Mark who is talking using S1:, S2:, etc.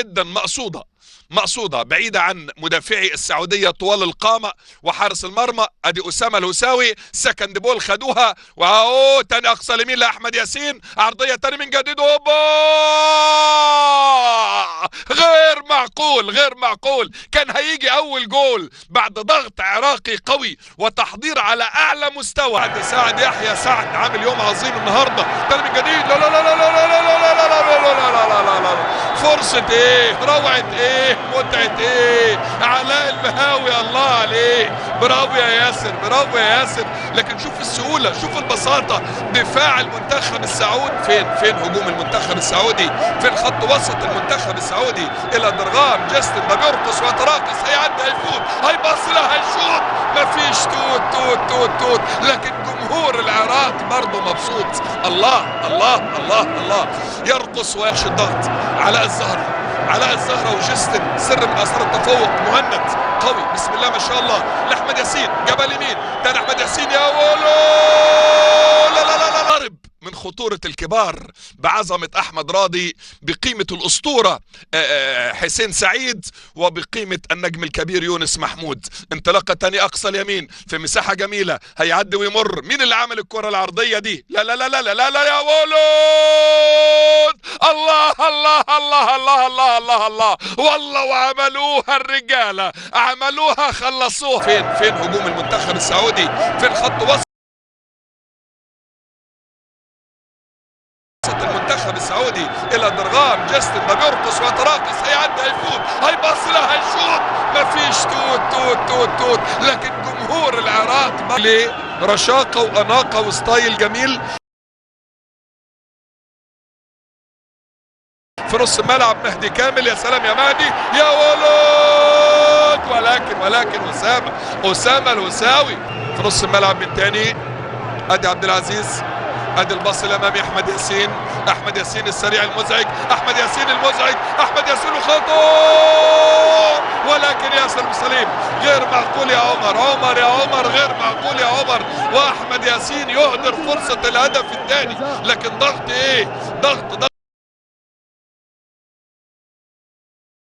S1: جدا مقصودة بعيدة عن مدافعي السعودية طوال القامة وحارس المرمى. ادي اسامة الهساوي، سكند بول خدوها، واهو تاني اقصى اليمين لاحمد ياسين، عرضية تاني من جديد، اوبا غير معقول. كان هيجي اول جول بعد ضغط عراقي قوي وتحضير على اعلى مستوى. عند سعد يحيى، سعد عامل يوم عظيم النهارده، تاني من جديد، لا لا لا لا لا لا لا لا لا لا لا، فرصة ايه، روعة ايه، متعة ايه، علاء المهاوي الله عليه، برافو يا ياسر، برافو يا ياسر. لكن شوف السهولة، شوف البساطة، دفاع المنتخب السعودي، فين هجوم المنتخب السعودي، فين خط وسط المنتخب السعودي، الى درغام، جاستن ده بيرقص ويتراقص، هيعدي، هيفوت، هيبص له، هيشوط، مفيش توت. لكن جمهور العراق برضه مبسوط. الله يرقص ويخشى الضغط. علاء الزهرة وجستن، سر من اثار التفوق. مهند قوي، بسم الله ما شاء الله، لاحمد ياسين، جبل يمين، تاني احمد ياسين، يا ولو، لا قرب من خطورة الكبار بعظمة احمد راضي، بقيمة الاسطورة حسين سعيد، وبقيمة النجم الكبير يونس محمود. انطلاقة تاني اقصى اليمين في مساحة جميلة، هيعدي ويمر. مين اللي عمل الكرة العرضية دي؟ لا يا ولد، الله والله، وعملوها الرجالة، عملوها، خلصوها. فين هجوم المنتخب السعودي، فين خط وسط المنتخب السعودي، الى درغام، جاستن ده بيرقص ويتراقص، هيعدي، هيفوت، هيبص له، هيشوط، مفيش توت. لكن جمهور العراق ليه رشاقة واناقة وستايل جميل في نص الملعب. مهدي كامل، يا سلام يا مهدي، يا ولد، ولكن اسامة الهساوي في نص الملعب من تاني. ادي عبد العزيز، ادي الباص الامامي، احمد ياسين السريع المزعج، احمد ياسين وخطأ، ولكن ياسر بن سليم غير معقول يا عمر، غير معقول يا عمر، واحمد ياسين يهدر فرصة الهدف الثاني. لكن ضغط ايه، ضغط